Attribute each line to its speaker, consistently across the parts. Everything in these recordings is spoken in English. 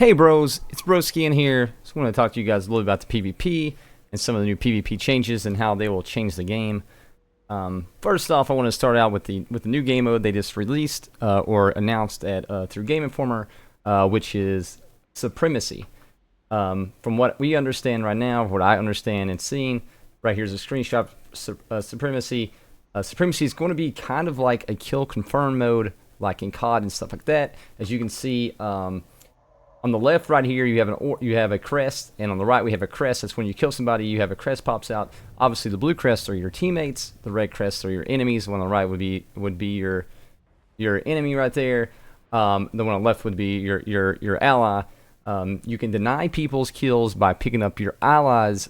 Speaker 1: Hey bros, it's Broski in here. Just want to talk to you guys a little about the PvP and some of the new PvP changes and how they will change the game. First off, I want to start out with the new game mode they just released or announced at through Game Informer, which is Supremacy. From what we understand right now, what I understand and seeing, right here's a screenshot. Supremacy. Supremacy is going to be kind of like a kill confirm mode, like in COD and stuff like that. As you can see. On the left, right here, you have a crest, and on the right we have a crest. That's when you kill somebody, you have a crest pops out. Obviously, the blue crests are your teammates. The red crests are your enemies. The one on the right would be your enemy right there. The one on the left would be your ally. You can deny people's kills by picking up your allies'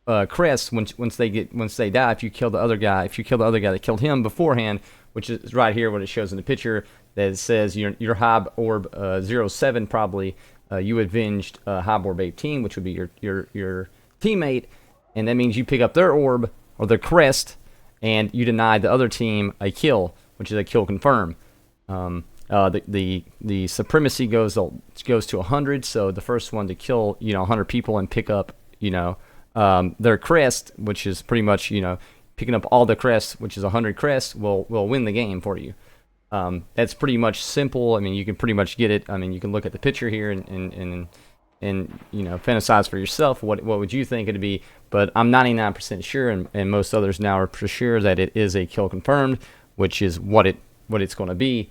Speaker 1: crest once they die. If you kill the other guy that killed him beforehand, which is right here what it shows in the picture. That says your Hob Orb 07 probably you avenged Hob Orb 18, which would be your teammate, and that means you pick up their orb or their crest, and you deny the other team a kill, which is a kill confirm. The supremacy goes to 100, so the first one to kill 100 people and pick up their crest, which is pretty much picking up all the crests, which is 100 crests, will win the game for you. That's pretty much simple. I mean, you can pretty much get it. I mean, you can look at the picture here and fantasize for yourself what would you think it'd be. But I'm 99% sure, and most others now are for sure that it is a kill confirmed, which is what it's going to be.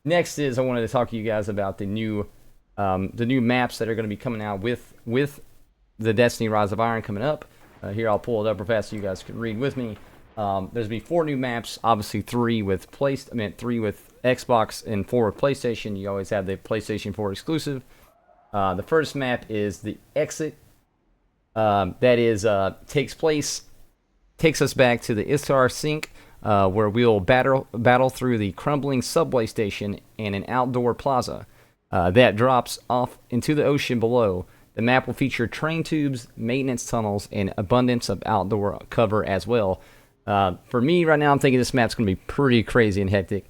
Speaker 1: Next is I wanted to talk to you guys about the new maps that are going to be coming out with the Destiny Rise of Iron coming up. Here, I'll pull it up real fast so you guys can read with me. There's going to be 4 new maps, obviously 3 with Xbox and 4 with PlayStation. You always have the PlayStation 4 exclusive. The first map is the Exit. That takes us back to the Istar Sink, where we'll battle through the crumbling subway station and an outdoor plaza that drops off into the ocean below. The map will feature train tubes, maintenance tunnels, and abundance of outdoor cover as well. For me right now, I'm thinking this map's going to be pretty crazy and hectic.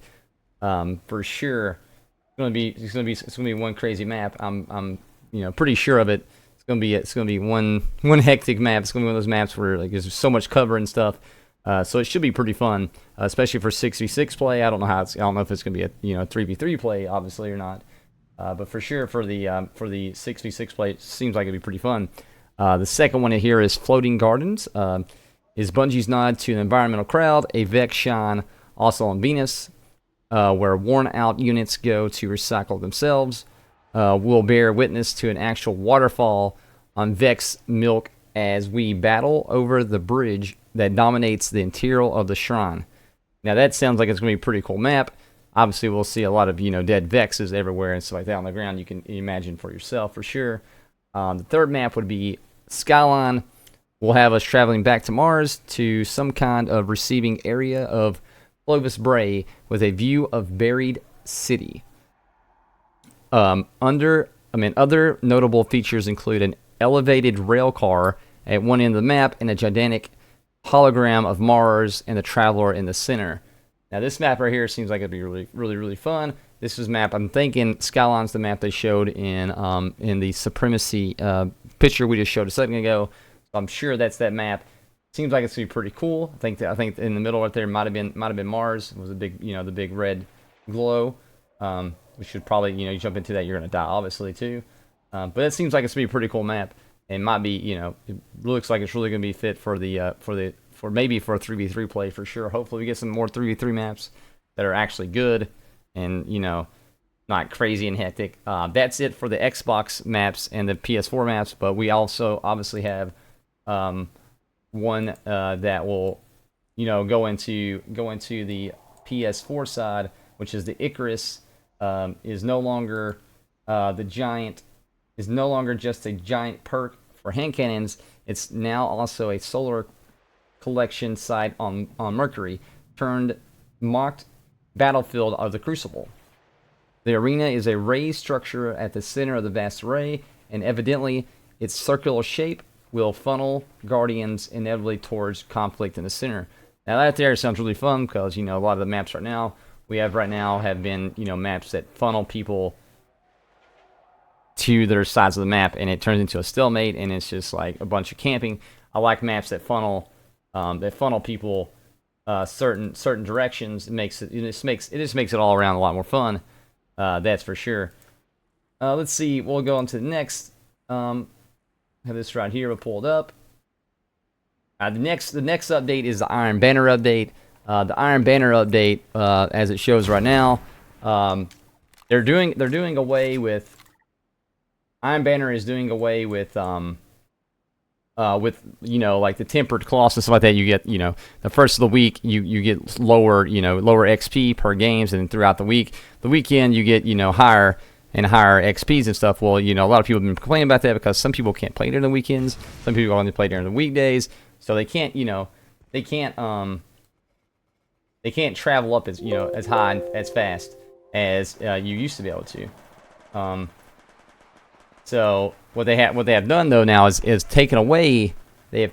Speaker 1: For sure, it's going to be one crazy map. I'm pretty sure of it. It's going to be one hectic map. It's going to be one of those maps where there's so much cover and stuff. So it should be pretty fun, especially for 6v6 play. I don't know if it's going to be a 3v3 play, obviously, or not. But for sure, for the 6v6 play, it seems like it'd be pretty fun. The second one here is Floating Gardens. Is Bungie's nod to an environmental crowd, a Vex shine also on Venus, where worn-out units go to recycle themselves. We'll bear witness to an actual waterfall on Vex Milk as we battle over the bridge that dominates the interior of the shrine. Now that sounds like it's going to be a pretty cool map. Obviously, we'll see a lot of dead Vexes everywhere and stuff like that on the ground. You can imagine for yourself for sure. The third map would be Skyline. We'll have us traveling back to Mars to some kind of receiving area of Clovis Bray with a view of Buried City. Other notable features include an elevated rail car at one end of the map and a gigantic hologram of Mars and the Traveler in the center. Now this map right here seems like it'd be really, really, really fun. This is map, I'm thinking Skyline's the map they showed in the Supremacy picture we just showed a second ago. So I'm sure that's that map. Seems like it's gonna be pretty cool. I think in the middle right there might have been Mars. It was a big the big red glow. We should probably you jump into that. You're gonna die obviously too. But it seems like it's gonna be a pretty cool map. And might be it looks like it's really gonna be fit for maybe for a 3v3 play for sure. Hopefully we get some more 3v3 maps that are actually good and not crazy and hectic. That's it for the Xbox maps and the PS4 maps, but we also obviously have one that will go into the PS4 side, which is the Icarus. Is no longer just a giant perk for hand cannons. It's now also a solar collection site on Mercury, turned mocked battlefield of the Crucible. The arena is a raised structure at the center of the vast array, and evidently its circular shape will funnel Guardians inevitably towards conflict in the center. Now that there sounds really fun because a lot of the maps we have right now have been maps that funnel people to their sides of the map, and it turns into a stalemate, and it's just like a bunch of camping. I like maps that funnel people certain directions. It just makes it all around a lot more fun. That's for sure. Let's see. We'll go on to the next. Have this right here. We'll pull it up. The next update is the Iron Banner update. The Iron Banner update, as it shows right now, they're doing away with. Iron Banner is doing away with like the tempered cloths and stuff like that. You get, the first of the week you get lower XP per games, and throughout the weekend you get higher and higher XPs and stuff. Well, a lot of people have been complaining about that because some people can't play during the weekends, some people only play during the weekdays, so they can't travel up as high and as fast as you used to be able to. So what they have done though now is taken away the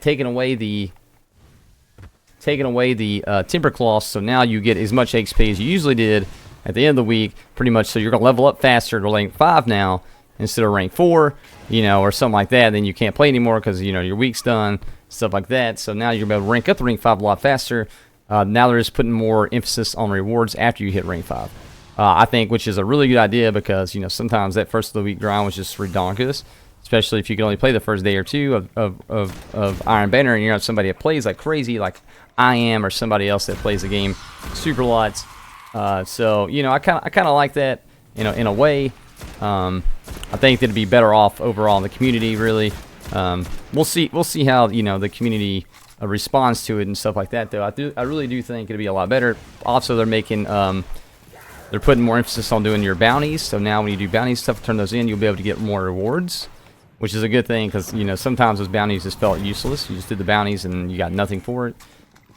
Speaker 1: temper cloths. So now you get as much XP as you usually did at the end of the week, pretty much. So you're gonna level up faster to rank 5 now instead of rank 4, or something like that. Then you can't play anymore because your week's done, stuff like that. So now you're able to rank up to rank 5 a lot faster. Now they're just putting more emphasis on rewards after you hit rank 5. I think, which is a really good idea, because sometimes that first of the week grind was just ridiculous, especially if you can only play the first day or two of Iron Banner, and you're not somebody that plays like crazy, like I am, or somebody else that plays the game super lots. So I kind of like that, in a way. I think it'd be better off overall in the community. Really, we'll see how the community responds to it and stuff like that. Though I really do think it'd be a lot better. Also, they're putting more emphasis on doing your bounties. So now when you do bounties stuff, turn those in, you'll be able to get more rewards, which is a good thing, because sometimes those bounties just felt useless. You just did the bounties and you got nothing for it.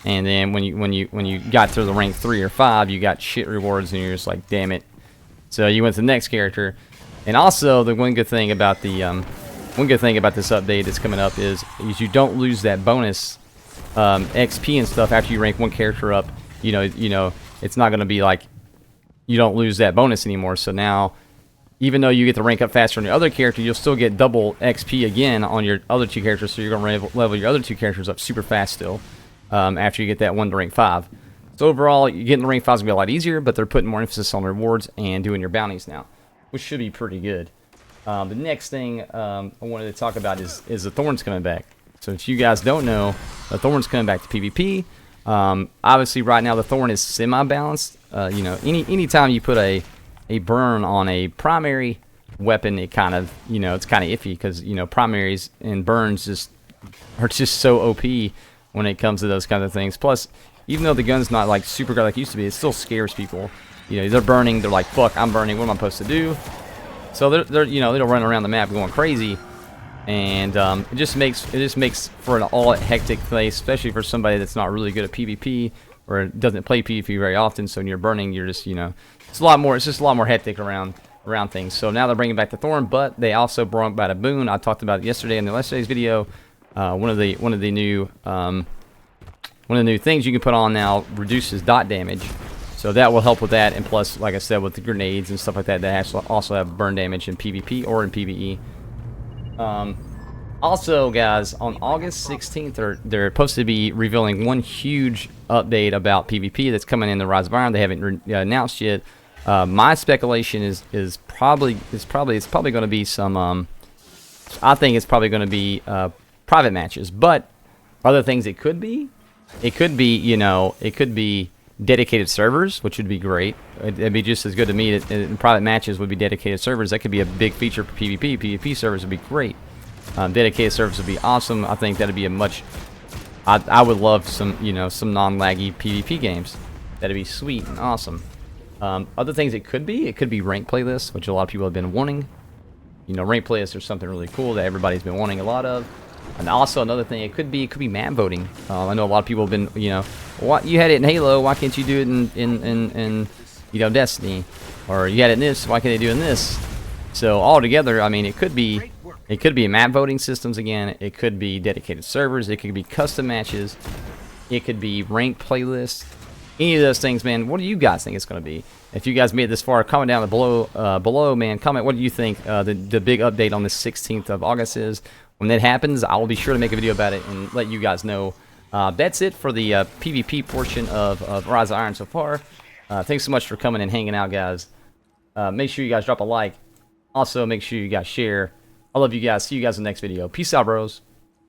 Speaker 1: And then when you got to the rank 3 or 5, you got shit rewards, and you're just like, damn it. So you went to the next character. And also, the one good thing about this update that's coming up is you don't lose that bonus XP and stuff after you rank one character up. It's not going to be like you don't lose that bonus anymore. So now, even though you get to rank up faster on your other character, you'll still get double XP again on your other 2 characters. So you're going to level your other 2 characters up super fast still, after you get that one to rank 5. So overall, getting to rank 5 is going to be a lot easier, but they're putting more emphasis on rewards and doing your bounties now, which should be pretty good. The next thing I wanted to talk about is the Thorn's coming back. So if you guys don't know, the Thorn's coming back to PvP. Obviously, right now the Thorn is semi-balanced. Anytime you put a burn on a primary weapon, it kind of it's kind of iffy, because primaries and burns are just so OP when it comes to those kind of things. Plus, even though the gun's not like super good like it used to be, it still scares people. They're burning, they're like, fuck, I'm burning, what am I supposed to do? So they'll run around the map going crazy, and it just makes for an all hectic place, especially for somebody that's not really good at PvP or doesn't play PvP very often. So when you're burning, you're just it's just a lot more hectic around things. So now they're bringing back the Thorn, but they also brought back a boon. I talked about it yesterday in yesterday's video. One of the new things you can put on now reduces dot damage. So that will help with that, and plus, like I said, with the grenades and stuff like that, that also have burn damage in PvP or in PvE. Also, guys, on August 16th, they're supposed to be revealing one huge update about PvP that's coming in the Rise of Iron. They haven't announced yet. My speculation is probably going to be some. I think it's probably going to be private matches, but other things it could be dedicated servers, which would be great. It'd be just as good to me in private matches would be dedicated servers. That could be a big feature for PvP. PvP servers would be great. Dedicated servers would be awesome. I think that'd be a much. I would love some non-laggy PvP games. That'd be sweet and awesome. Other things it could be rank playlists, which a lot of people have been wanting. Rank playlists are something really cool that everybody's been wanting a lot of. And also another thing, it could be map voting. I know a lot of people have been, what you had it in Halo, why can't you do it in Destiny? Or you had it in this, why can't they do it in this? So all together, I mean, it could be map voting systems again. It could be dedicated servers. It could be custom matches. It could be ranked playlists. any of those things, man, what do you guys think it's going to be? If you guys made it this far, comment down below, man. Comment what do you think the big update on the 16th of August is. When that happens, I will be sure to make a video about it and let you guys know. That's it for the PvP portion of Rise of Iron so far. Thanks so much for coming and hanging out, guys. Make sure you guys drop a like. Also, make sure you guys share. I love you guys. See you guys in the next video. Peace out, bros.